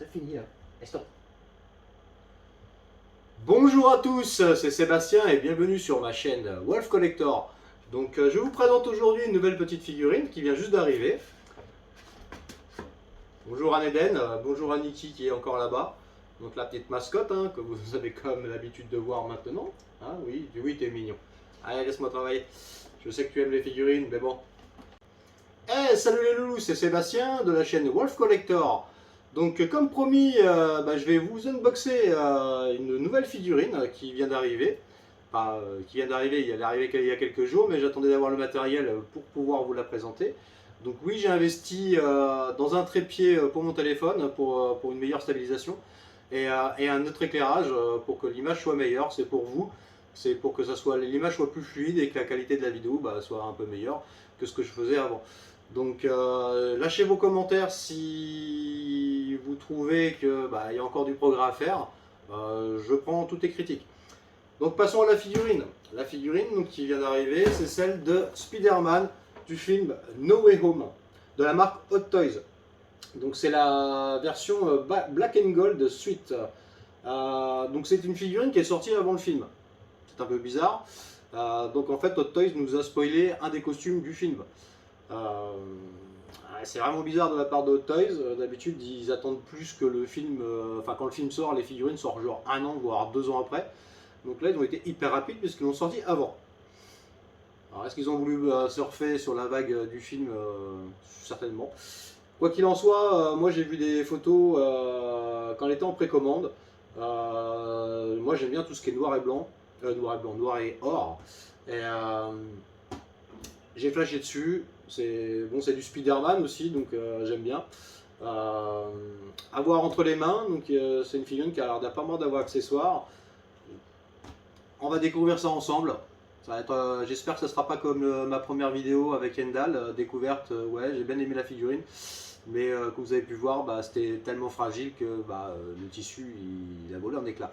t'as fini là. Et stop. Bonjour à tous, c'est Sébastien et bienvenue sur ma chaîne Wolf Collector. Donc je vous présente aujourd'hui une nouvelle petite figurine qui vient juste d'arriver. Bonjour à Eden, bonjour à Nikki qui est encore là-bas. Donc la petite mascotte que vous avez comme l'habitude de voir maintenant. Hein, oui, t'es mignon. Allez, laisse-moi travailler. Je sais que tu aimes les figurines, mais bon. Eh, salut les loulous, c'est Sébastien de la chaîne Wolf Collector. Donc comme promis, je vais vous unboxer une nouvelle figurine qui vient d'arriver. Enfin, elle est arrivée il y a quelques jours, mais j'attendais d'avoir le matériel pour pouvoir vous la présenter. Donc oui, j'ai investi dans un trépied pour mon téléphone pour une meilleure stabilisation et un autre éclairage pour que l'image soit meilleure. C'est pour vous, c'est pour que l'image soit plus fluide et que la qualité de la vidéo soit un peu meilleure que ce que je faisais avant. Donc lâchez vos commentaires si vous trouvez qu'il y a encore du progrès à faire. Je prends toutes les critiques. Donc passons à la figurine. La figurine donc, qui vient d'arriver, c'est celle de Spider-Man du film No Way Home, de la marque Hot Toys. Donc c'est la version Black and Gold Suite. Donc c'est une figurine qui est sortie avant le film. C'est un peu bizarre. Donc en fait Hot Toys nous a spoilé un des costumes du film. C'est vraiment bizarre de la part de Hot Toys. D'habitude ils attendent plus que le film, quand le film sort, les figurines sortent genre 1 an voire 2 ans après. Donc là ils ont été hyper rapides puisqu'ils l'ont sorti avant. Alors est-ce qu'ils ont voulu surfer sur la vague du film? Certainement. Quoi qu'il en soit, moi j'ai vu des photos quand elle était en précommande. Moi j'aime bien tout ce qui est noir et blanc, noir et or. Et j'ai flashé dessus. C'est bon, c'est du Spider-Man aussi, donc j'aime bien. Avoir entre les mains, donc c'est une figurine qui a l'air pas mal d'avoir accessoires. On va découvrir ça ensemble. Ça va être, j'espère que ça sera pas comme ma première vidéo avec Endal, découverte. Ouais, j'ai bien aimé la figurine, mais comme vous avez pu voir, c'était tellement fragile que le tissu il a volé en éclats.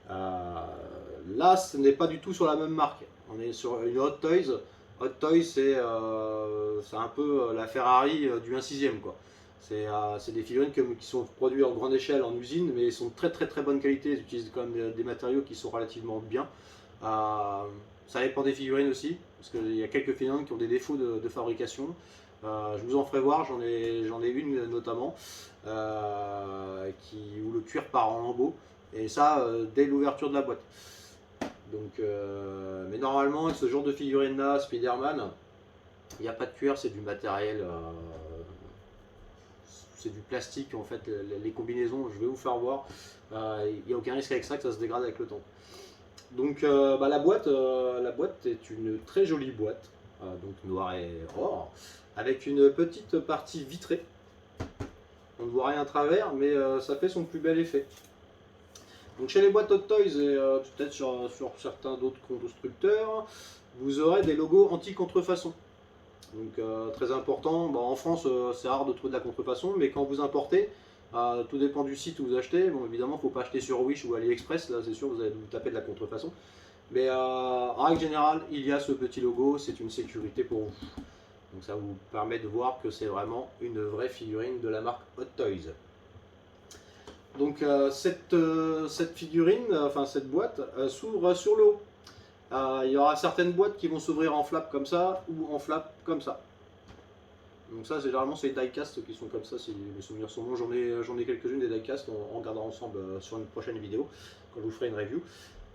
Là, ce n'est pas du tout sur la même marque. On est sur une Hot Toys. Hot Toys, c'est un peu la Ferrari du 1/6e, quoi. C'est des figurines qui sont produites en grande échelle en usine, mais ils sont de très bonne qualité. Ils utilisent quand même des matériaux qui sont relativement bien. Ça dépend des figurines aussi, parce qu'il y a quelques figurines qui ont des défauts de fabrication. Je vous en ferai voir, j'en ai une notamment, où le cuir part en lambeaux, et ça dès l'ouverture de la boîte. Donc, mais normalement, avec ce genre de figurine là, Spider-Man, il n'y a pas de cuir, c'est du matériel, c'est du plastique en fait. Les combinaisons, je vais vous faire voir, il n'y a aucun risque avec ça que ça se dégrade avec le temps. Donc la boîte est une très jolie boîte, donc noir et or, avec une petite partie vitrée. On ne voit rien à travers, mais ça fait son plus bel effet. Donc chez les boîtes Hot Toys et peut-être sur certains d'autres constructeurs, vous aurez des logos anti-contrefaçon. Donc très important, en France c'est rare de trouver de la contrefaçon, mais quand vous importez, tout dépend du site où vous achetez. Bon, évidemment, il ne faut pas acheter sur Wish ou AliExpress, là c'est sûr, vous allez vous taper de la contrefaçon. Mais en règle générale, il y a ce petit logo, c'est une sécurité pour vous. Donc ça vous permet de voir que c'est vraiment une vraie figurine de la marque Hot Toys. Donc cette figurine, cette boîte, s'ouvre sur le haut. Il y aura certaines boîtes qui vont s'ouvrir en flap comme ça ou en flap comme ça. Donc ça, généralement, c'est les diecast qui sont comme ça, si mes souvenirs sont bons. J'en ai quelques-unes des diecast, on regardera ensemble sur une prochaine vidéo, quand je vous ferai une review.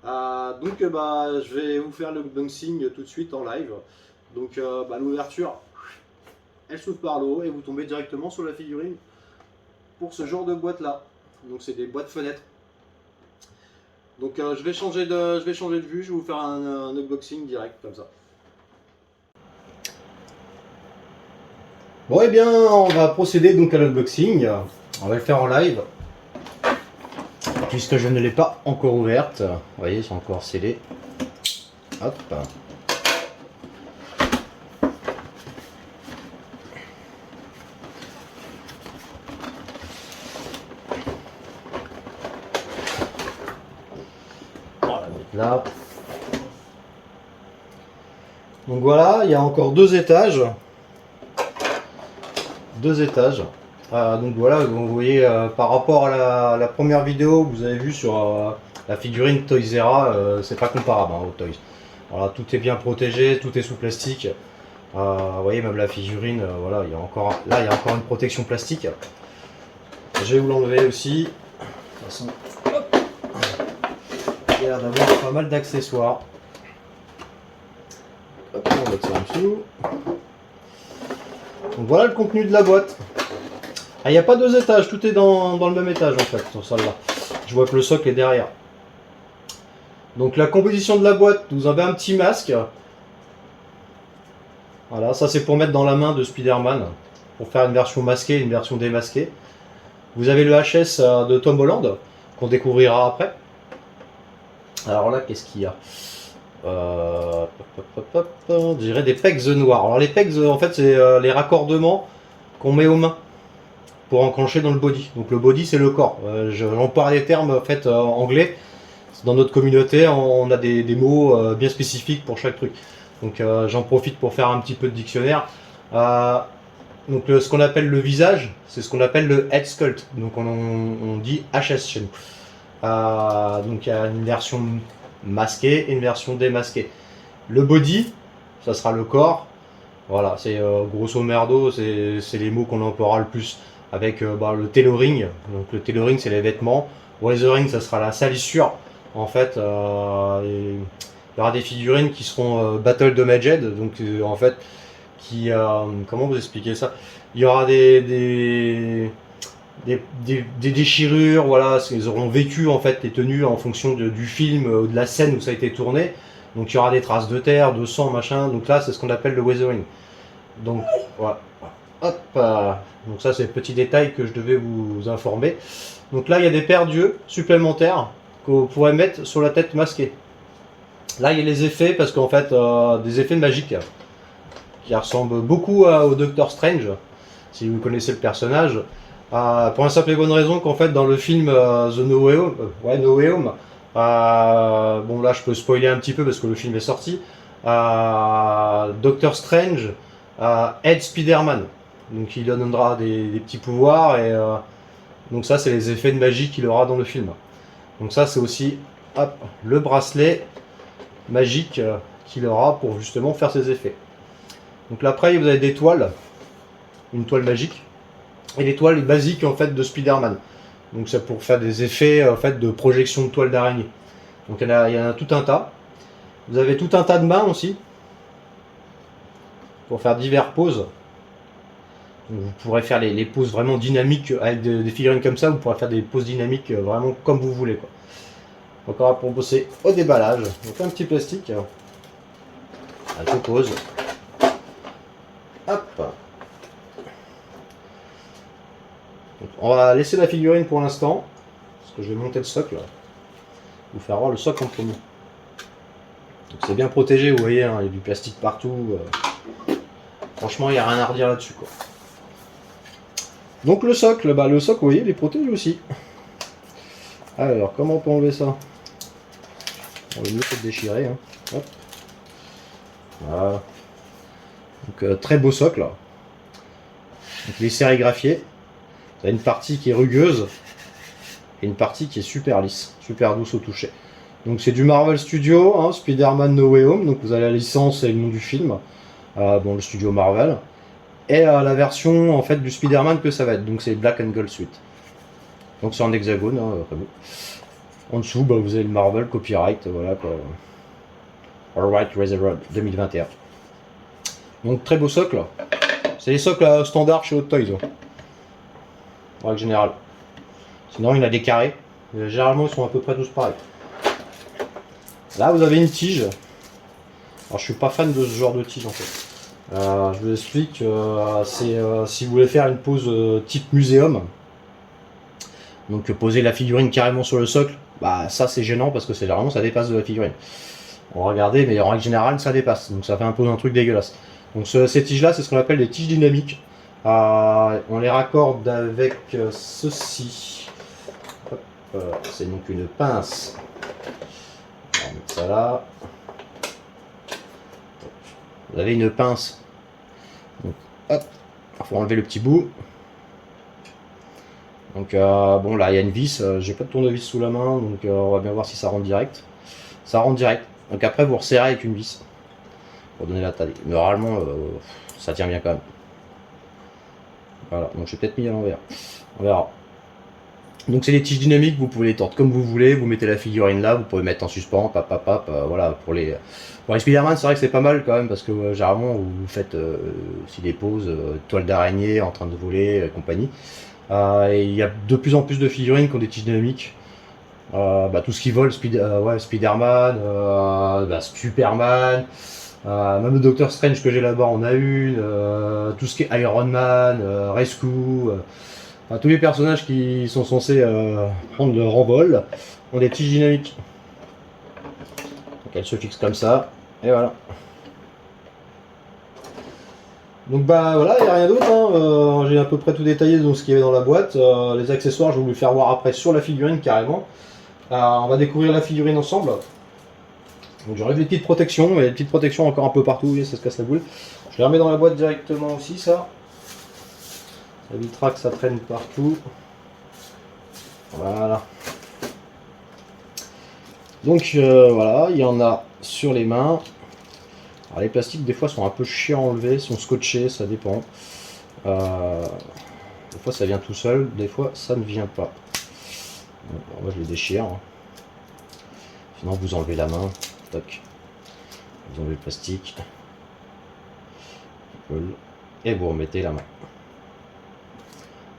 Je vais vous faire l'unboxing tout de suite en live. Donc l'ouverture, elle s'ouvre par le haut et vous tombez directement sur la figurine pour ce genre de boîte là. Donc c'est des boîtes fenêtres. Donc je vais changer de vue, je vais vous faire un unboxing direct comme ça. Bon et bien on va procéder donc à l'unboxing. On va le faire en live. Puisque je ne l'ai pas encore ouverte. Vous voyez, c'est encore scellé. Hop. Là. Donc voilà, il y a encore deux étages. Donc voilà, vous voyez par rapport à la première vidéo que vous avez vue sur la figurine Toysera, c'est pas comparable hein, au Toys. Voilà, tout est bien protégé, tout est sous plastique. Vous voyez même la figurine, voilà, il y a encore, là il y a encore une protection plastique. Je vais vous l'enlever aussi. De toute façon, hop. Il y a l'air d'avoir pas mal d'accessoires. Hop, on va mettre ça en dessous. Donc voilà le contenu de la boîte. Ah, il n'y a pas 2 étages, tout est dans le même étage en fait, sur celle-là. Je vois que le socle est derrière. Donc la composition de la boîte, vous avez un petit masque. Voilà, ça c'est pour mettre dans la main de Spider-Man, pour faire une version masquée et une version démasquée. Vous avez le HS de Tom Holland, qu'on découvrira après. Alors là, qu'est-ce qu'il y a je dirais des pegs noirs. Alors les pegs, en fait, c'est les raccordements qu'on met aux mains pour enclencher dans le body. Donc le body, c'est le corps. J'emploie des termes en fait anglais. Dans notre communauté, on a des mots bien spécifiques pour chaque truc. Donc j'en profite pour faire un petit peu de dictionnaire. Donc ce qu'on appelle le visage, c'est ce qu'on appelle le head sculpt. Donc on dit HS chez nous. Donc il y a une version masquée et une version démasquée. Le body, ça sera le corps. Voilà, c'est grosso merdo, c'est les mots qu'on emploiera le plus. Avec le tailoring. Donc le tailoring, c'est les vêtements. Weathering, ça sera la salissure. En fait, il y aura des figurines qui seront battle damaged. Donc en fait, comment vous expliquer ça? Il y aura des déchirures, voilà, ils auront vécu en fait les tenues en fonction du film, de la scène où ça a été tourné. Donc il y aura des traces de terre, de sang, machin. Donc là, c'est ce qu'on appelle le weathering. Donc voilà. Hop. Donc ça, c'est le petit détail que je devais vous informer. Donc là, il y a des paires d'yeux supplémentaires que vous pourrez mettre sur la tête masquée. Là, il y a les effets, parce qu'en fait, des effets magiques qui ressemblent beaucoup au Doctor Strange, si vous connaissez le personnage. Pour la simple et bonne raison qu'en fait, dans le film The No Way Home, No Way Home, bon là, je peux spoiler un petit peu parce que le film est sorti. Doctor Strange aide Spider-Man. Donc il donnera des petits pouvoirs et donc ça c'est les effets de magie qu'il aura dans le film. Donc ça c'est aussi hop, le bracelet magique qu'il aura pour justement faire ses effets. Donc là après vous avez des toiles, une toile magique et les toiles basiques en fait de Spider-Man. Donc c'est pour faire des effets en fait de projection de toile d'araignée. Donc il y en a tout un tas. Vous avez tout un tas de mains aussi pour faire diverses poses. Donc vous pourrez faire les poses vraiment dynamiques avec des figurines comme ça. Vous pourrez faire des poses dynamiques vraiment comme vous voulez, quoi. Encore pour bosser au déballage. Donc un petit plastique. Je pose. Hop. Donc, on va laisser la figurine pour l'instant. Parce que je vais monter le socle. Vous faire voir le socle en premier. Donc c'est bien protégé, vous voyez, hein, il y a du plastique partout. Franchement, il n'y a rien à redire là-dessus, quoi. Donc le socle, vous voyez, il est protégé aussi. Alors, comment on peut enlever ça? On va mieux peut-être déchirer. Hein. Hop. Voilà. Donc très beau socle. Donc il est sérigraphié. Vous avez une partie qui est rugueuse et une partie qui est super lisse, super douce au toucher. Donc c'est du Marvel Studio, hein, Spider-Man No Way Home. Donc vous avez la licence et le nom du film. Bon, le studio Marvel. Et la version en fait du Spider-Man que ça va être. Donc c'est Black and Gold Suite. Donc c'est en hexagone, hein, très beau. En dessous, vous avez le Marvel Copyright, voilà quoi. Alright Railroad 2021. Donc très beau socle. C'est les socles standards chez Hot Toys. En règle générale. Sinon il y en a des carrés. Généralement ils sont à peu près tous pareils. Là vous avez une tige. Alors je suis pas fan de ce genre de tige en fait. Je vous explique, c'est si vous voulez faire une pose type muséum, donc poser la figurine carrément sur le socle, ça c'est gênant parce que c'est vraiment ça dépasse de la figurine. On va regarder, mais en règle générale ça dépasse, donc ça fait un peu un truc dégueulasse. Donc ces tiges là c'est ce qu'on appelle des tiges dynamiques. On les raccorde avec ceci. C'est donc une pince. On va mettre ça là. Vous avez une pince. Donc, hop, il faut enlever le petit bout. Donc bon là il y a une vis, j'ai pas de tournevis sous la main, donc on va bien voir si ça rentre direct. Ça rentre direct. Donc après vous resserrez avec une vis pour donner la taille. Normalement ça tient bien quand même. Voilà, donc j'ai peut-être mis à l'envers. On verra. Donc c'est des tiges dynamiques, vous pouvez les tordre comme vous voulez, vous mettez la figurine là, vous pouvez mettre en suspens, voilà, pour les Spider-Man c'est vrai que c'est pas mal quand même, parce que généralement vous faites aussi des poses, toile d'araignée en train de voler, compagnie. Et il y a de plus en plus de figurines qui ont des tiges dynamiques. Tout ce qui vole, Spider-Man, Superman, même le Doctor Strange que j'ai là-bas en a une, tout ce qui est Iron Man, Rescue, tous les personnages qui sont censés prendre leur envol ont des tiges dynamiques. Donc elles se fixent comme ça, et voilà. Donc voilà, il n'y a rien d'autre, hein. J'ai à peu près tout détaillé de ce qu'il y avait dans la boîte. Les accessoires, je vais vous les faire voir après sur la figurine carrément. On va découvrir la figurine ensemble. Donc j'aurai des petites protections, mais des petites protections encore un peu partout, vous voyez, ça se casse la boule. Je les remets dans la boîte directement aussi, ça. Ça évitera que ça traîne partout. Voilà. Donc voilà, il y en a sur les mains. Alors les plastiques des fois sont un peu chiants à enlever, sont scotchés, ça dépend. Des fois ça vient tout seul, des fois ça ne vient pas. Bon, moi je les déchire. Sinon vous enlevez la main, toc. Vous enlevez le plastique. Et vous remettez la main.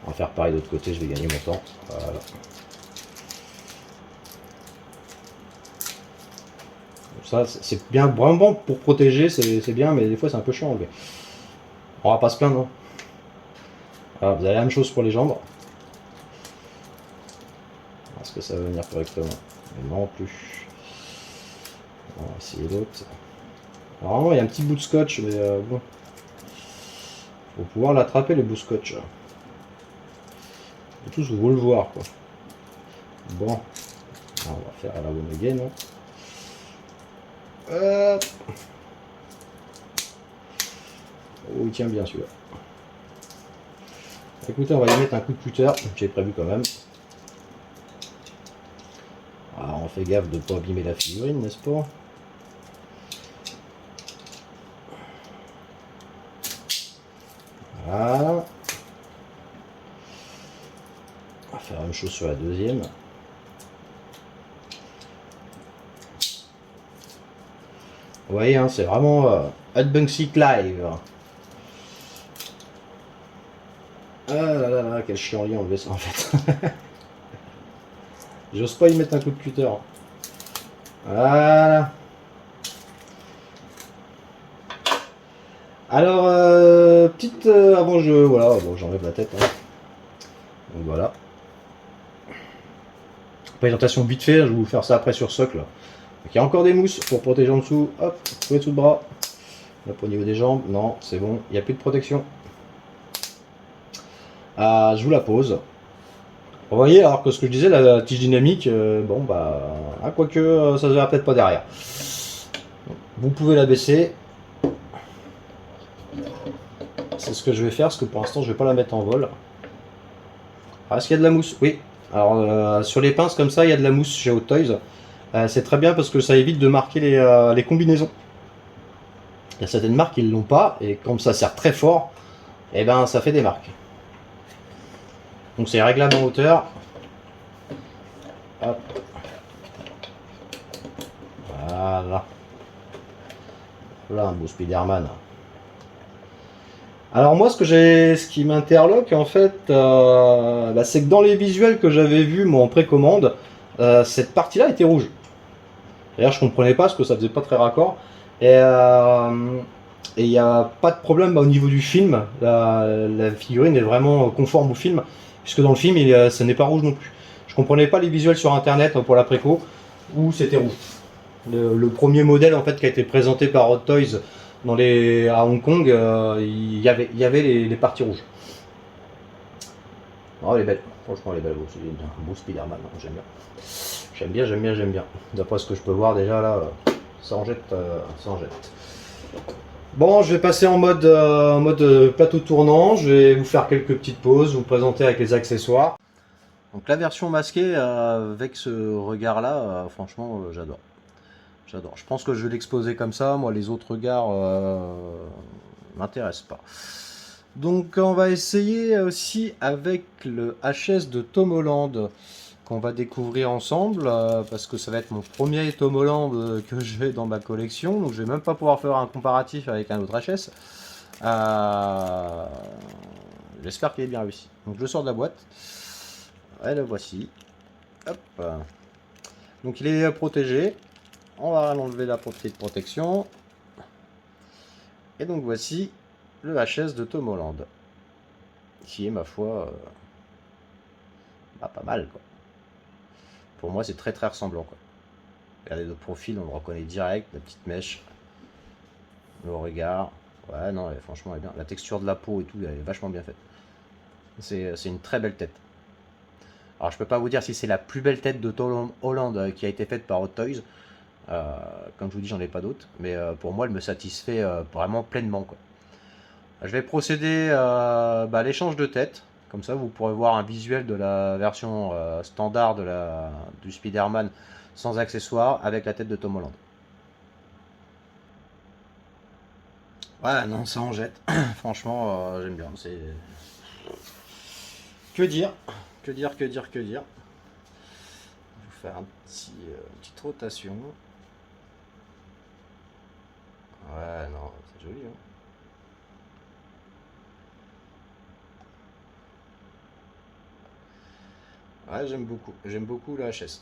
On va faire pareil de l'autre côté, je vais gagner mon temps. Voilà. Ça c'est bien, vraiment pour protéger, c'est bien, mais des fois c'est un peu chiant à enlever. On va pas se plaindre. Voilà, vous avez la même chose pour les jambes. Est-ce que ça va venir correctement? Non plus. On va essayer l'autre. Normalement il y a un petit bout de scotch, mais bon. Faut pouvoir l'attraper le bout de scotch. Tous vous le voir quoi. Bon. On va faire à la bonne again. Oh, il tient bien celui-là. Écoutez, on va y mettre un coup de cutter, j'ai prévu quand même. Alors, on fait gaffe de ne pas abîmer la figurine, n'est-ce pas? Voilà. On va faire la même chose sur la deuxième. Vous voyez, hein, c'est vraiment Hotbugsy Live. Ah là là là, quel chiant à enlever ça en fait. J'ose pas y mettre un coup de cutter. Voilà. Alors, petite avant je voilà, bon, j'enlève la tête. Hein. Donc voilà. Présentation vite fait, je vais vous faire ça après sur socle. Donc, il y a encore des mousses pour protéger en dessous. Hop, vous pouvez dessous le bras. Là au niveau des jambes, non, c'est bon, il n'y a plus de protection. Je vous la pose. Vous voyez, alors que ce que je disais, la tige dynamique, bon bah, quoique ça se verra peut-être pas derrière. Vous pouvez la baisser. C'est ce que je vais faire, parce que pour l'instant je vais pas la mettre en vol. Est-ce qu'il y a de la mousse? Oui. Alors sur les pinces comme ça, il y a de la mousse chez Hot Toys. C'est très bien parce que ça évite de marquer les combinaisons. Il y a certaines marques qui ne l'ont pas, et comme ça sert très fort, et ben ça fait des marques. Donc c'est réglable en hauteur. Hop. Voilà. Là un beau Spider-Man. Alors moi ce qui m'interloque en fait, c'est que dans les visuels que j'avais vus moi en précommande, cette partie-là était rouge. D'ailleurs je comprenais pas parce que ça faisait pas très raccord. Et il n'y a pas de problème au niveau du film. La figurine est vraiment conforme au film, puisque dans le film ça n'est pas rouge non plus. Je comprenais pas les visuels sur internet pour la préco où c'était rouge. Le premier modèle en fait qui a été présenté par Hot Toys à Hong Kong, il y avait les parties rouges. Oh, elle est belle, franchement elle est belle aussi, un beau Spider-Man, j'aime bien. J'aime bien. D'après ce que je peux voir déjà là, ça en jette. Bon, je vais passer en mode plateau tournant, je vais vous faire quelques petites pauses, vous présenter avec les accessoires. Donc la version masquée avec ce regard-là, franchement, j'adore. J'adore. Je pense que je vais l'exposer comme ça. Moi, les autres regards m'intéressent pas. Donc on va essayer aussi avec le HS de Tom Holland qu'on va découvrir ensemble parce que ça va être mon premier Tom Holland que j'ai dans ma collection. Donc je vais même pas pouvoir faire un comparatif avec un autre HS. J'espère qu'il est bien réussi. Donc je le sors de la boîte. Et le voici. Hop. Donc il est protégé. On va enlever la petite protection. Et donc voici le HS de Tom Holland. Qui est ma foi pas mal quoi. Pour moi c'est très très ressemblant quoi. Regardez le profil, on le reconnaît direct, la petite mèche. Le regard. Ouais non franchement elle est bien. La texture de la peau et tout, elle est vachement bien faite. C'est une très belle tête. Alors je peux pas vous dire si c'est la plus belle tête de Tom Holland qui a été faite par Hot Toys. Comme je vous dis, j'en ai pas d'autres. Mais pour moi, elle me satisfait vraiment pleinement. Quoi. Je vais procéder à l'échange de tête. Comme ça, vous pourrez voir un visuel de la version standard du Spider-Man sans accessoires avec la tête de Tom Holland. Ouais, non, ça en jette. Franchement, j'aime bien. C'est... Que dire? Que dire? Je vais vous faire une petite rotation. Ouais, non, c'est joli. Hein. Ouais, j'aime beaucoup le HS.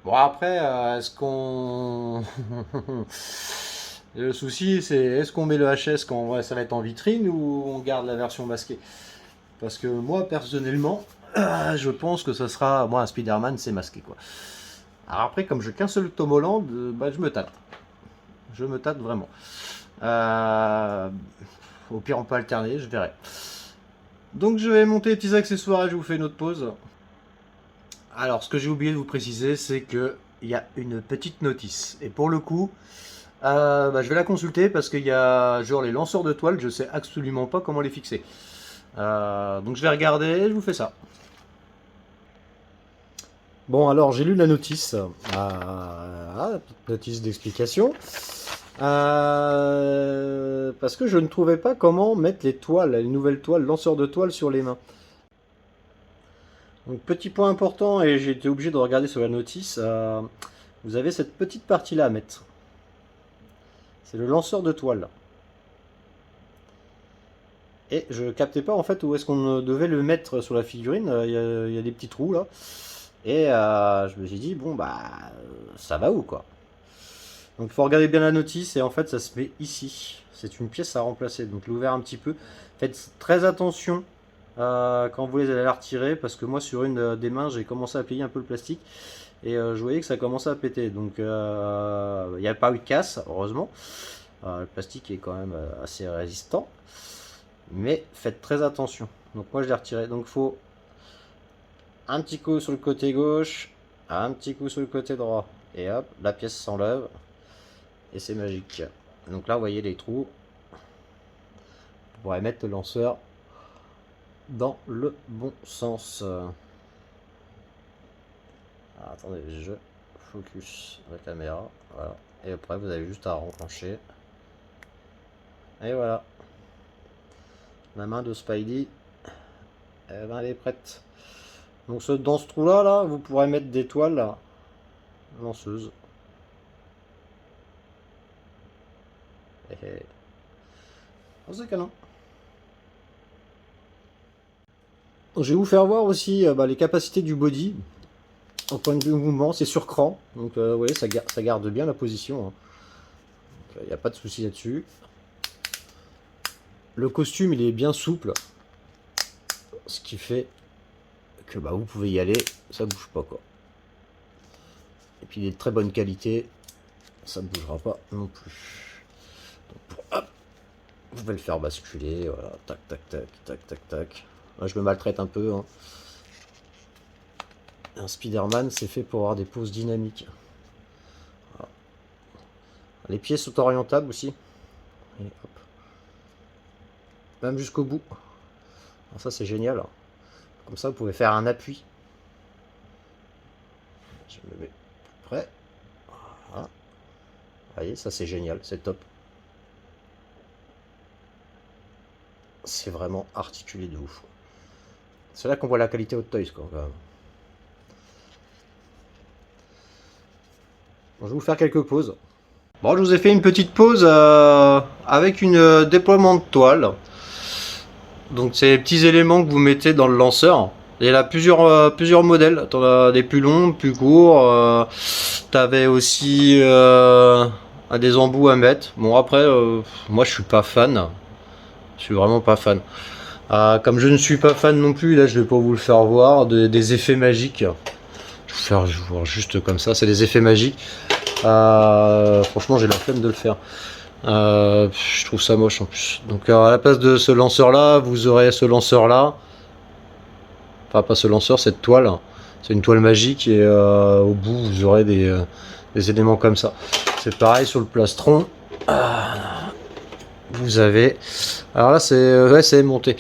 Bon, après, est-ce qu'on. Le souci, c'est est-ce qu'on met le HS quand ça va être en vitrine ou on garde la version masquée? Parce que moi, personnellement, je pense que ce sera. Moi, un Spider-Man, c'est masqué, quoi. Alors après, comme je qu'un seul Tom Holland, je me tâte. Je me tâte vraiment. Au pire, on peut alterner, je verrai. Donc, je vais monter les petits accessoires et je vous fais une autre pause. Alors, ce que j'ai oublié de vous préciser, c'est que il y a une petite notice. Et pour le coup, je vais la consulter parce qu'il y a genre les lanceurs de toile, je sais absolument pas comment les fixer. Donc je vais regarder et je vous fais ça. Bon, alors j'ai lu la notice, la petite notice d'explication, parce que je ne trouvais pas comment mettre les toiles, les nouvelles toiles, lanceurs de toiles sur les mains. Donc petit point important, et j'ai été obligé de regarder sur la notice, vous avez cette petite partie là à mettre. C'est le lanceur de toile. Et je captais pas en fait où est-ce qu'on devait le mettre sur la figurine. Il y a des petits trous là. Et je me suis dit, bon ça va où quoi. Donc il faut regarder bien la notice et en fait ça se met ici. C'est une pièce à remplacer. Donc l'ouvert un petit peu. Faites très attention quand vous allez la retirer parce que moi sur une des mains j'ai commencé à plier un peu le plastique. Et je voyais que ça commençait à péter. Donc il n'y a pas eu de casse, heureusement. Le plastique est quand même assez résistant. Mais faites très attention. Donc moi je l'ai retiré. Donc il faut un petit coup sur le côté gauche, un petit coup sur le côté droit. Et hop, la pièce s'enlève. Et c'est magique. Donc là vous voyez les trous. Vous pourrez mettre le lanceur dans le bon sens. Alors, attendez, je focus la caméra. Voilà. Et après vous avez juste à renclencher. Et voilà. La main de Spidey, elle est prête. Donc dans ce trou là, vous pourrez mettre des toiles là, lanceuses. Oh, c'est canon. Je vais vous faire voir aussi les capacités du body. Au point de vue mouvement, c'est sur cran. Donc vous voyez, ça garde bien la position. Il n'y a pas de souci là-dessus. Le costume, il est bien souple. Ce qui fait que vous pouvez y aller, ça bouge pas quoi. Et puis il est de très bonne qualité, ça ne bougera pas non plus. Donc hop, vous pouvez le faire basculer, voilà, tac tac tac tac tac tac. Là je me maltraite un peu. Hein. Un Spider-Man c'est fait pour avoir des poses dynamiques. Voilà. Les pieds sont orientables aussi. Et hop. Même jusqu'au bout. Alors ça c'est génial. Comme ça vous pouvez faire un appui. Je me mets prêt. Voilà. Vous voyez, ça c'est génial, c'est top. C'est vraiment articulé de ouf. C'est là qu'on voit la qualité Hot Toys, quoi. Bon, je vais vous faire quelques pauses. Bon, je vous ai fait une petite pause avec une déploiement de toile. Donc c'est les petits éléments que vous mettez dans le lanceur. Il y a plusieurs modèles. T'en as des plus longs, plus courts. T'avais aussi des embouts à mettre. Bon après, moi je suis pas fan. Je suis vraiment pas fan. Comme je ne suis pas fan non plus, là je vais pas vous le faire voir, des effets magiques. Je vais vous faire voir juste comme ça, c'est des effets magiques. Franchement j'ai la flemme de le faire. Je trouve ça moche en plus. Donc à la place de ce lanceur là, vous aurez ce lanceur là. Enfin pas ce lanceur, cette toile. C'est une toile magique et au bout vous aurez des éléments comme ça. C'est pareil sur le plastron. Vous avez, alors là c'est monté.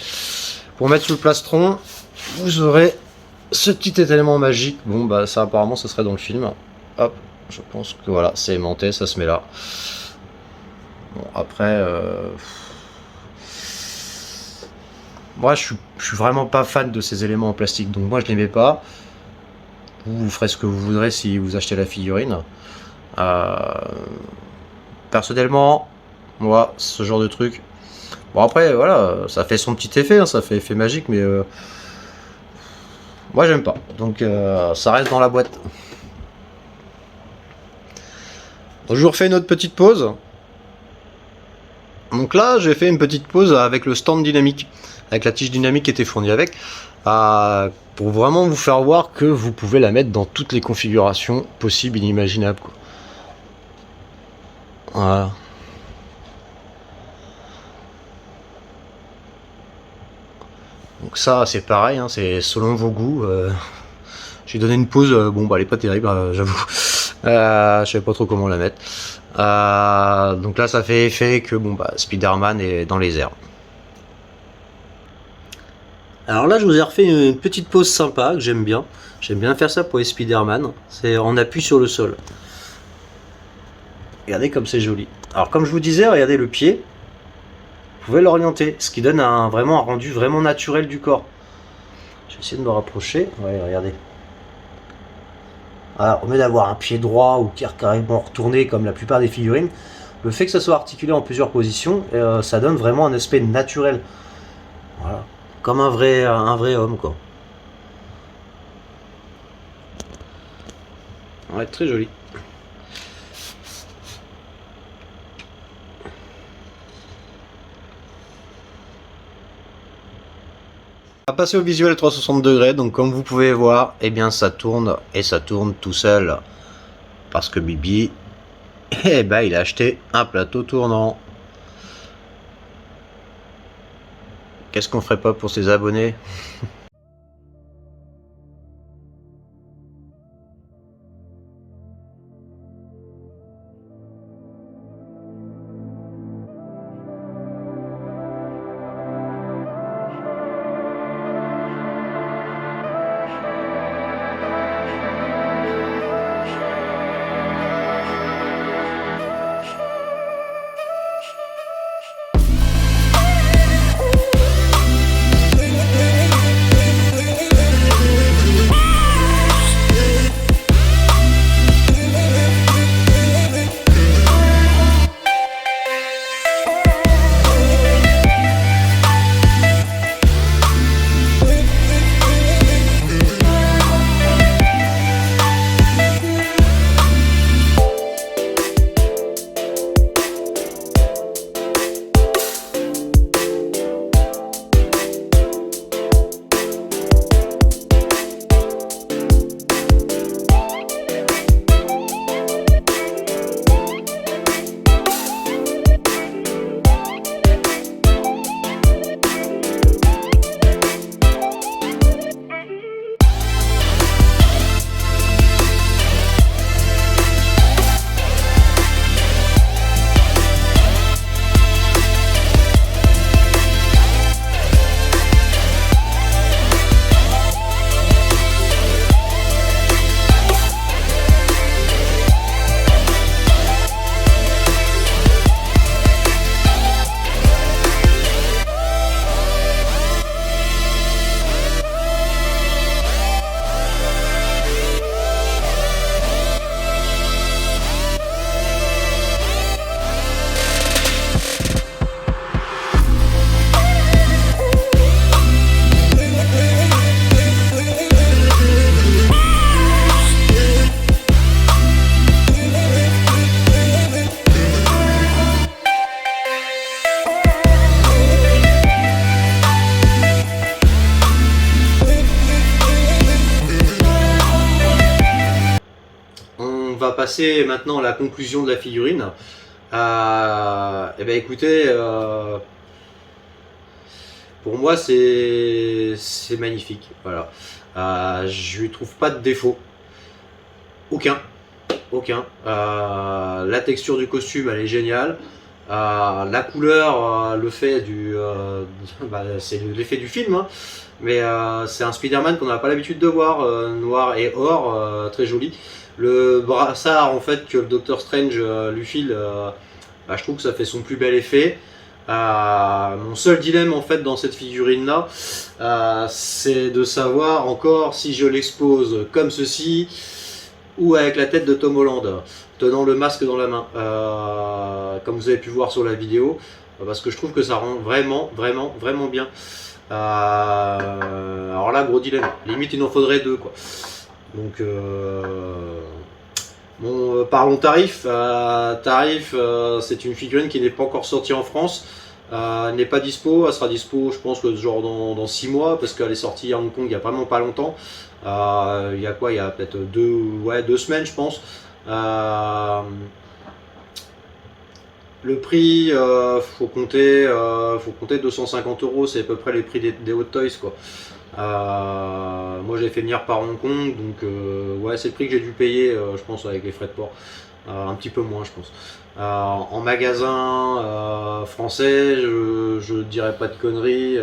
Pour mettre sur le plastron, vous aurez ce petit élément magique. Bon bah ça apparemment ce serait dans le film. Hop, je pense que voilà, c'est aimanté, ça se met là. Bon après, moi je suis vraiment pas fan de ces éléments en plastique, donc moi je les mets pas. Vous ferez ce que vous voudrez si vous achetez la figurine. Personnellement, moi, ce genre de truc. Bon après, voilà, ça fait son petit effet, hein, ça fait effet magique, mais moi j'aime pas. Donc ça reste dans la boîte. Donc, je vous refais une autre petite pause. Donc là, j'ai fait une petite pause avec le stand dynamique, avec la tige dynamique qui était fournie avec, pour vraiment vous faire voir que vous pouvez la mettre dans toutes les configurations possibles, inimaginables, quoi. Voilà. Donc ça c'est pareil, hein, c'est selon vos goûts. J'ai donné une pause, bon bah elle est pas terrible, j'avoue. Je savais pas trop comment la mettre. Donc là ça fait effet que bon bah Spider-Man est dans les airs. Alors là je vous ai refait une petite pause sympa que j'aime bien. J'aime bien faire ça pour les Spider-Man. C'est on appuie sur le sol. Regardez comme c'est joli. Alors comme je vous disais, regardez le pied. Vous pouvez l'orienter, ce qui donne vraiment un rendu vraiment naturel du corps. Je vais essayer de me rapprocher. Ouais, regardez. Voilà, au lieu d'avoir un pied droit ou qui est carrément retourné comme la plupart des figurines, le fait que ça soit articulé en plusieurs positions, ça donne vraiment un aspect naturel. Voilà, comme un vrai homme, quoi. Ouais, très joli. On va passer au visuel 360 degrés, donc comme vous pouvez voir, eh bien ça tourne et ça tourne tout seul. Parce que Bibi, eh ben, il a acheté un plateau tournant. Qu'est-ce qu'on ferait pas pour ses abonnés? va passer maintenant à la conclusion de la figurine. Eh bien écoutez, pour moi c'est magnifique. Voilà. Je lui trouve pas de défaut. Aucun. Aucun. La texture du costume, elle est géniale. La couleur, le fait du. C'est l'effet du film, hein. Mais c'est un Spider-Man qu'on n'a pas l'habitude de voir, noir et or, très joli. Le brassard en fait que le Doctor Strange lui file, je trouve que ça fait son plus bel effet. Mon seul dilemme en fait dans cette figurine là, c'est de savoir encore si je l'expose comme ceci ou avec la tête de Tom Holland tenant le masque dans la main, comme vous avez pu voir sur la vidéo, parce que je trouve que ça rend vraiment bien. Alors là, gros dilemme, limite il en faudrait deux quoi. Donc bon, parlons tarif. C'est une figurine qui n'est pas encore sortie en France. Elle n'est pas dispo, elle sera dispo je pense que genre dans 6 mois parce qu'elle est sortie à Hong Kong il y a vraiment pas longtemps. Il y a quoi? Il y a peut-être 2 semaines je pense. Le prix, faut compter 250 €, c'est à peu près les prix des Hot Toys quoi. Moi j'ai fait venir par Hong Kong, donc ouais c'est le prix que j'ai dû payer, je pense avec les frais de port, un petit peu moins je pense. En magasin français, je dirais pas de conneries.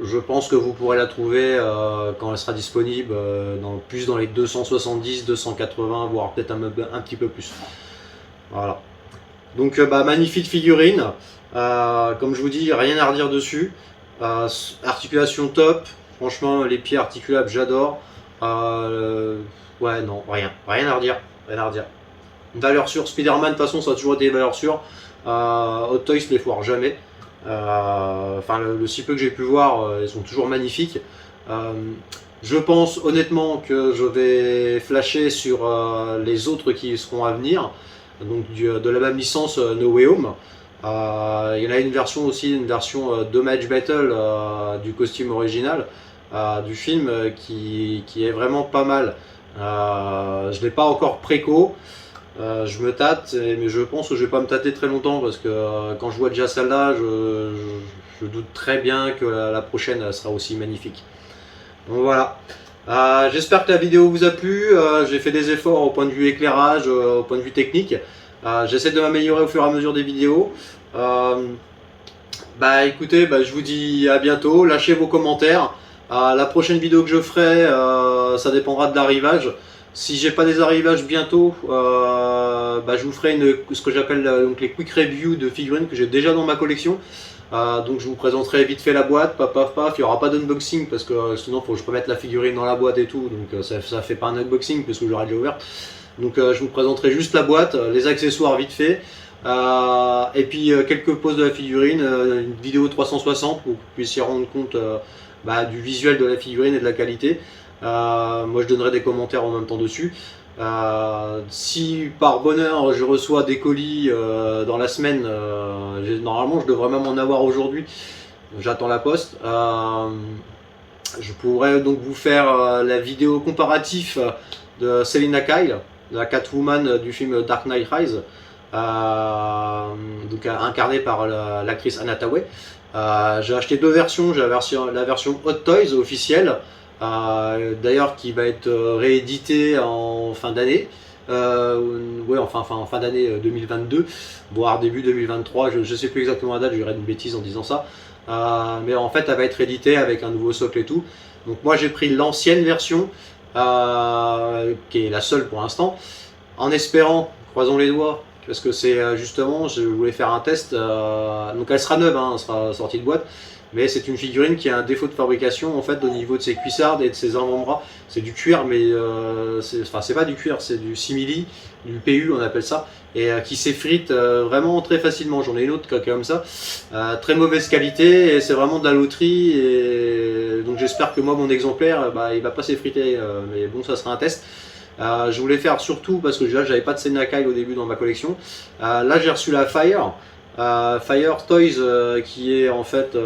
Je pense que vous pourrez la trouver quand elle sera disponible, plus dans les 270, 280, voire peut-être un petit peu plus. Voilà. Donc magnifique figurine. Comme je vous dis, rien à redire dessus. Articulation top. Franchement, les pieds articulables, j'adore. Ouais, non, rien à redire. Rien à redire. Valeur sûre, Spider-Man, de toute façon, ça a toujours été des valeurs sûres. Hot Toys les foire jamais. Enfin, le si peu que j'ai pu voir, ils sont toujours magnifiques. Je pense honnêtement que je vais flasher sur les autres qui seront à venir. Donc de la même licence No Way Home. Il y en a une version aussi, une version Damage Battle du costume original du film qui est vraiment pas mal. Je ne l'ai pas encore préco. Je me tâte, mais je pense que je vais pas me tâter très longtemps parce que quand je vois déjà celle-là, je doute très bien que la prochaine elle sera aussi magnifique. Donc voilà. J'espère que la vidéo vous a plu. J'ai fait des efforts au point de vue éclairage, au point de vue technique. J'essaie de m'améliorer au fur et à mesure des vidéos. Écoutez, je vous dis à bientôt. Lâchez vos commentaires. La prochaine vidéo que je ferai, ça dépendra de l'arrivage. Si j'ai pas des arrivages bientôt, je vous ferai ce que j'appelle les quick reviews de figurines que j'ai déjà dans ma collection. Donc je vous présenterai vite fait la boîte, paf, il n'y aura pas d'unboxing parce que sinon il faut que je remette la figurine dans la boîte et tout, donc ça fait pas un unboxing parce que j'aurai déjà ouvert. Donc je vous présenterai juste la boîte, les accessoires vite fait, et puis quelques poses de la figurine, une vidéo 360 pour que vous puissiez rendre compte du visuel de la figurine et de la qualité. Moi je donnerai des commentaires en même temps dessus. Si par bonheur je reçois des colis dans la semaine, normalement je devrais même en avoir aujourd'hui, j'attends la poste. Je pourrais donc vous faire la vidéo comparatif de Selina Kyle, la Catwoman du film Dark Knight Rise, donc incarnée par l'actrice Anna Thaoué. J'ai acheté 2 versions, j'ai la version Hot Toys officielle, d'ailleurs qui va être réédité en fin d'année, en fin d'année 2022, voire début 2023, je ne sais plus exactement la date, je dirais une bêtise en disant ça, mais en fait elle va être rééditée avec un nouveau socle et tout. Donc moi j'ai pris l'ancienne version, qui est la seule pour l'instant, en espérant, croisons les doigts, parce que c'est justement, je voulais faire un test, donc elle sera neuve, elle sera sortie de boîte, mais c'est une figurine qui a un défaut de fabrication en fait au niveau de ses cuissardes et de ses avant-bras. C'est du cuir, mais c'est pas du cuir, c'est du simili, du PU on appelle ça, et qui s'effrite vraiment très facilement. J'en ai une autre comme ça, très mauvaise qualité, et c'est vraiment de la loterie, et donc j'espère que moi mon exemplaire il va pas s'effriter, mais bon ça sera un test. Je voulais faire surtout parce que là j'avais pas de Selina Kyle au début dans ma collection. Là j'ai reçu la Fire Toys, qui est en fait,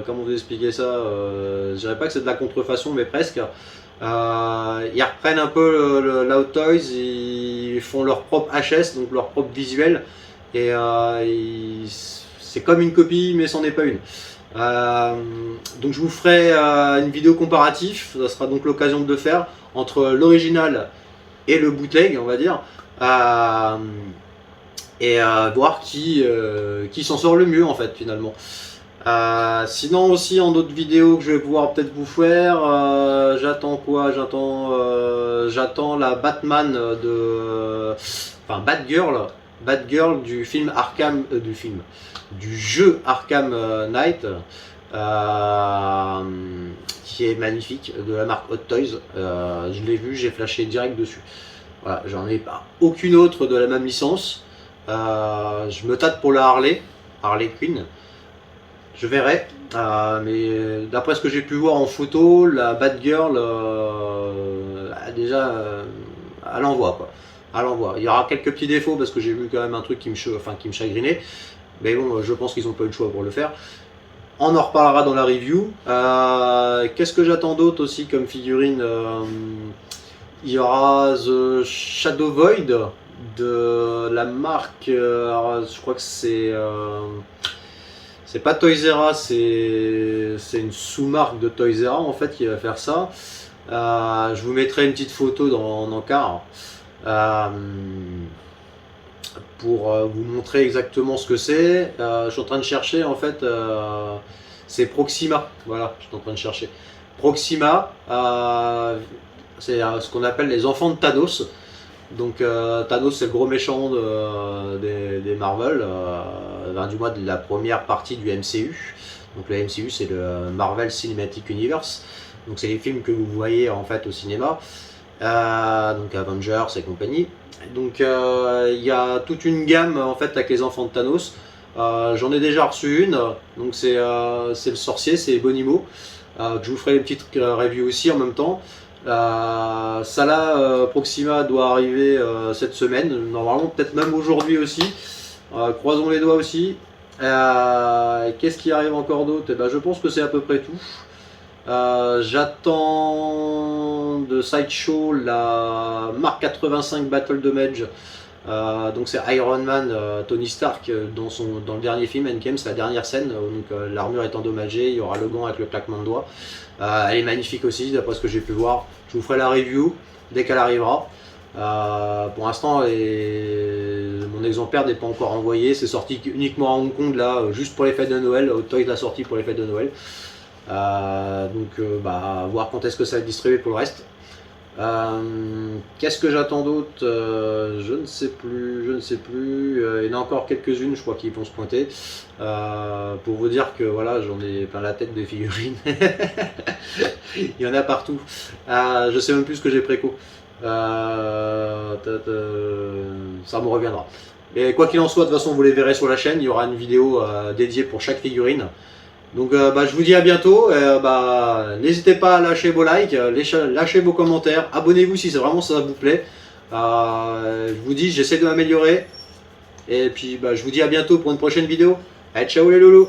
comment vous expliquer ça, je dirais pas que c'est de la contrefaçon mais presque. Ils reprennent un peu la Hot Toys, ils font leur propre HS, donc leur propre visuel, et c'est comme une copie, mais c'en est pas une. Donc je vous ferai une vidéo comparative, ça sera donc l'occasion de le faire entre l'original et le bootleg, on va dire, et voir qui s'en sort le mieux en fait finalement. Sinon aussi en d'autres vidéos que je vais pouvoir peut-être vous faire, j'attends quoi? J'attends la Batman enfin Batgirl du film Arkham, du jeu Arkham Knight, qui est magnifique, de la marque Hot Toys. Je l'ai vu, j'ai flashé direct dessus. Voilà, j'en ai pas aucune autre de la même licence. Je me tâte pour la Harley Quinn. Je verrai, mais d'après ce que j'ai pu voir en photo, la Batgirl a déjà à l'envoi quoi. À l'envoi. Il y aura quelques petits défauts parce que j'ai vu quand même un truc qui me chagrinait. Mais bon, je pense qu'ils n'ont pas eu le choix pour le faire. On en reparlera dans la review. Qu'est-ce que j'attends d'autre aussi comme figurine? Il y aura The Shadow Void de la marque, je crois que c'est pas Toys R Us, c'est une sous-marque de Toys R Us en fait qui va faire ça. Je vous mettrai une petite photo en encart pour vous montrer exactement ce que c'est. Je suis en train de chercher en fait, c'est Proxima, voilà, je suis en train de chercher. Proxima, c'est ce qu'on appelle les enfants de Thanos. Donc Thanos c'est le gros méchant des Marvel, du moins de la première partie du MCU. Donc le MCU c'est le Marvel Cinematic Universe. Donc c'est les films que vous voyez en fait au cinéma. Donc Avengers et compagnie. Donc il y a toute une gamme en fait avec les enfants de Thanos. J'en ai déjà reçu une. Donc c'est le sorcier, c'est Bonimo. Que je vous ferai une petite review aussi en même temps. Proxima doit arriver cette semaine, normalement peut-être même aujourd'hui aussi. Croisons les doigts aussi. Qu'est-ce qui arrive encore d'autre? Je pense que c'est à peu près tout. J'attends de Sideshow la Mark 85 Battle Damage. Donc c'est Iron Man, Tony Stark dans le dernier film Endgame, c'est la dernière scène. L'armure est endommagée, il y aura le gant avec le claquement de doigts. Elle est magnifique aussi d'après ce que j'ai pu voir. Je vous ferai la review dès qu'elle arrivera. Pour l'instant mon exemplaire n'est pas encore envoyé, c'est sorti uniquement à Hong Kong là, juste pour les fêtes de Noël. Hot Toys l'a sorti pour les fêtes de Noël. Voir quand est-ce que ça va être distribué pour le reste. Qu'est-ce que j'attends d'autre? Je ne sais plus. Il y en a encore quelques-unes, je crois, qui vont se pointer. Pour vous dire que voilà, j'en ai plein la tête de figurines. Il y en a partout. Je sais même plus ce que j'ai préco. Ça me reviendra. Et quoi qu'il en soit, de toute façon, vous les verrez sur la chaîne. Il y aura une vidéo dédiée pour chaque figurine. Donc je vous dis à bientôt, n'hésitez pas à lâcher vos likes, lâchez vos commentaires, abonnez-vous si c'est vraiment ça vous plaît. Je vous dis, j'essaie de m'améliorer. Et puis je vous dis à bientôt pour une prochaine vidéo. Allez, ciao les loulous!